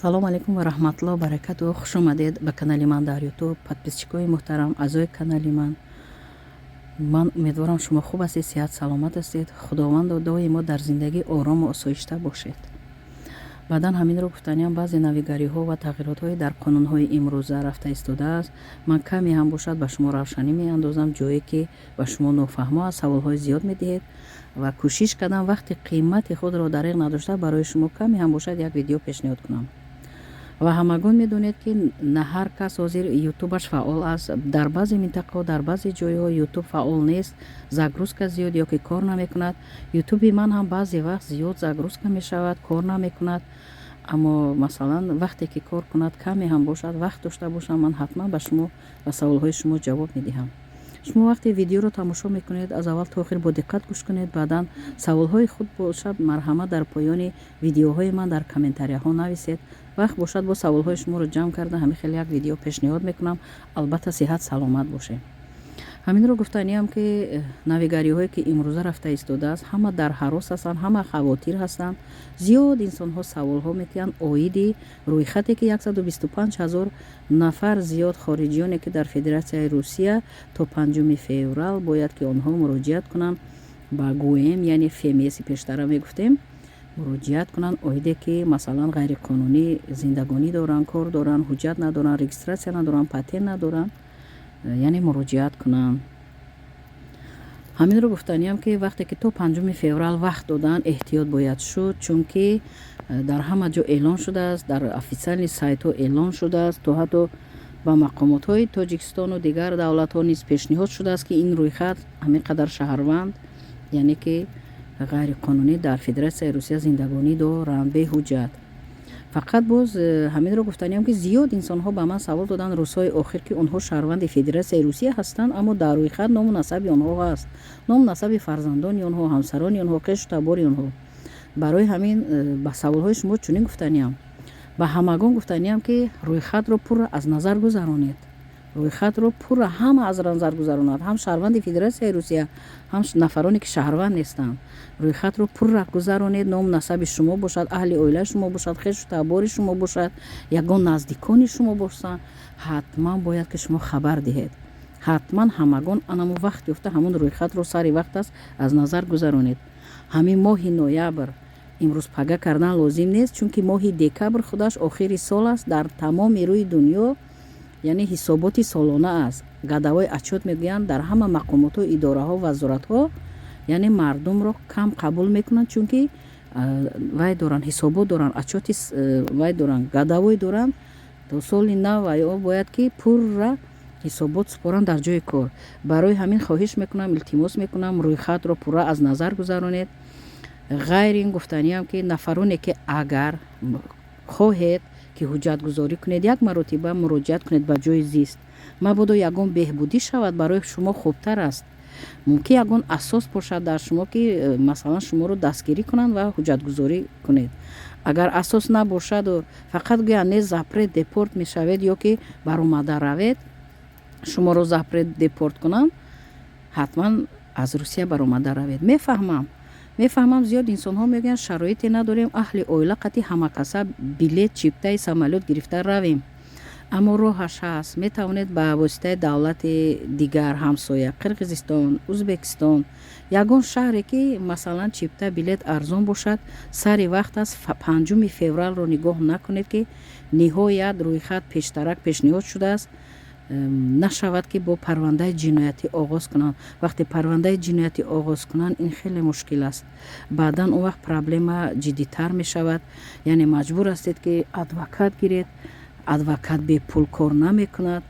салом алейкум ва раҳматуллоҳи ва баракатуҳ. хуш омадед ба канали ман дар ютуб. подписчикои муҳтарам, аъзои канали ман умедворам шумо хуб ҳастед, сиҳат саломат ҳастед. худованд доимо дар зиндагӣ орому осоишта бошед. баъдан ҳаминро гуфтаниам баъзе навигариҳо ва тағйиротҳои дар қонунҳои имрӯза рафта истодааст. ман каме ҳам бошад ба шумо равшанӣ меандозам, ҷое ки ба шумо нофаҳмо аст, саволҳои зиёд медиҳед ва кӯшиш кардам вақти қимати худро дариқ надошта барои шумо каме ҳам бошад як видео пешниҳод кунам. ва ҳамагон медонед ки на ҳар кас ҳозир ютубаш фаъол аст. дар баъзе минтақаҳо, дар баъзе ҷойҳо ютуб фаъол нест, загрузка зиёд ё ки кор намекунад. ютуби ман ҳам баъзе вақт зиёд загрузка мешавад, кор намекунад. аммо масалан вақте ки кор кунад, каме ҳам бошад, вақт дошта бошам, ман ҳатман ба шумо ва саволҳои шумо ҷавоб медиҳам. шумо вақте видеоро тамошо мекунед, аз аввал то охир бо диққат гӯш кунед. баъдан саволҳои худ бошад, марҳамат дар поёни видеоҳои ман дар комментарияҳо нависед. вақт бошад бо саволҳои шуморо ҷамъ карда ҳамин хеле як видео пешниҳод мекунам. албатта сиҳат саломат бошед. ҳаминро гуфтаниам ки навигариҳое ки имрӯза рафта истодааст, ҳама дар ҳарос ҳастанд, ҳама хавотир ҳастанд. зиёд инсонҳо саволҳо метиҳанд оиди рӯйхате ки 125 000 нафар зиёд хориҷиёне ки дар Федератсияи Русия то 5 феврал бояд ки онҳо муроҷиат кунанд ба ГУЭМ, яъне ФМС пештара мегуфтем, муроҷиат кунанд оиде ки масалан ғайриқонунӣ зиндагонӣ доранд, кор доранд, ҳуҷҷат надоранд, регистратсия надоранд, патент надоранд, яъне муроҷиат кунанд. ҳаминро гуфтаниам ки вақте ки то 5 феврал вақт доданд, эҳтиёт бояд шуд, чунки дар ҳама ҷо эълон шудааст, дар официални сайтҳо эълон шудааст, то ҳатто ба мақомотҳои Тоҷикистону дигар давлатҳо низ пешниҳод шудааст ки ин рӯйхат ҳамин қадар шаҳрванд, яъне ки ғайриқонунӣ дар Федератсияи Русия зиндагонӣ доранд беҳуҷҷат. фақат боз ҳаминро гуфтаниам ки зиёд инсонҳо ба ман савол доданд рӯзҳои охир ки онҳо шаҳрванди Федератсияи Русия ҳастанд, аммо дар рӯйхат ному насаби онҳо ҳаст, ному насаби фарзандони онҳо, ҳамсарони онҳо, қешу табори онҳо. барои ҳамин ба саволҳои шумо чунин гуфтаниам. ба ҳамагон гуфтаниам ки рӯйхатро пурра аз назар гузаронед. рӯйхатро пурра ҳама аз назар гузаронад, ҳам шаҳрванди Федератсияи Русия, ҳам нафароне ки шаҳрванд нестанд. рӯйхатро пурра гузаронед, ном насаби шумо бошад, аҳли оилаи шумо бошад, хешу табори шумо бошад, ягон наздикони шумо бошанд, ҳатман бояд ки шумо хабар диҳед. ҳатман ҳамагон анамо вақт ёфта ҳамон рӯйхатро сари вақт аст аз назар гузаронед. ҳамин моҳи ноябр имрӯз пага кардан лозим нест, чунки моҳи декабр худаш охири сол аст дар тамоми рӯи дунё, яъне ҳисоботи солона аст. гадавои отчет мегӯянд дар ҳама мақомотҳо, идораҳо, вазоратҳо, яъне мардумро кам қабул мекунанд, чунки вай доранд, ҳисобот доранд, отчети вай доранд, гадавой доранд. то соли нав ё бояд ки пурра ҳисобот супоранд дар ҷои кор. барои ҳамин хоҳиш мекунам, илтимос мекунам, рӯйхатро пурра аз назар гузаронед. ғайри ин гуфтаниам ки нафароне ки агар хоҳед ки ҳуҷҷатгузорӣ кунед, як маротиба муроҷиат кунед ба ҷои зист. мабодо ягон беҳбудӣ шавад, барои шумо хубтар аст. мумкин ягон асос бошад дар шумо ки масалан шуморо дастгирӣ кунанд ва ҳуҷҷатгузорӣ кунед. агар асос набошаду фақат гӯянд не запрет депорт мешавед ё ки баромада равед, шуморо запрет депорт кунанд, ҳатман аз Русия баромада равед. мефаҳмам зиёд инсонҳо мегӯянд шароите надорем, аҳли оила қатъи ҳамакаса билет чиптаи самолёт гирифта равем. аммо роҳаш ҳаст. метавонед ба воситаи давлати дигар ҳамсоя, Қирғизистон, Узбекистон, ягон шаҳре ки масалан чипта билет арзон бошад, сари вақт аст 5 февралро нигоҳ накунед ки ниҳоят рӯйхат пештарак пешниҳод шудааст, нашавад ки бо парвандаи ҷиноятӣ оғоз кунанд. вақте парвандаи ҷиноятӣ оғоз кунанд, ин хеле мушкил аст. баъдан он вақт проблема ҷиддитар мешавад, яъне маҷбур ҳастед ки адвокат гиред. адвокат бепул кор намекунад,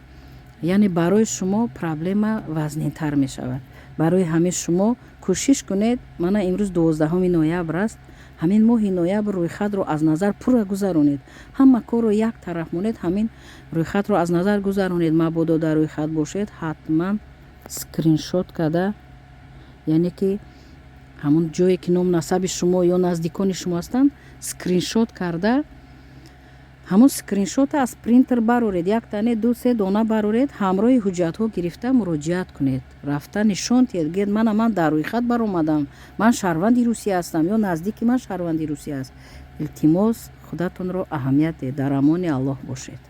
яъне барои шумо проблема вазнинтар мешавад. барои ҳамин шумо кӯшиш кунед, мана имрӯз 12 ноябр аст, ҳамин моҳи ноябр рӯйхатро аз назар пурра гузаронед. ҳама корро як тараф монед, ҳамин рӯйхатро аз назар гузаронед. мабодо дар рӯйхат бошед, ҳатман скриншот карда, яъне ки ҳамон ҷое ки ном насаби шумо ё наздикони шумо ҳастанд, скриншот карда, ҳамон скриншота аз принтер бароред, як дане 2-3 дона бароред, ҳамроҳи ҳуҷҷатҳо гирифта муроҷиат кунед. рафта нишон диҳед, гӯед ман дар рӯйхат баромадам, ман шаҳрванди Русия ҳастам ё наздики ман шаҳрванди Русия аст. илтимос худатонро аҳамияте дар амони аллоҳ бошед.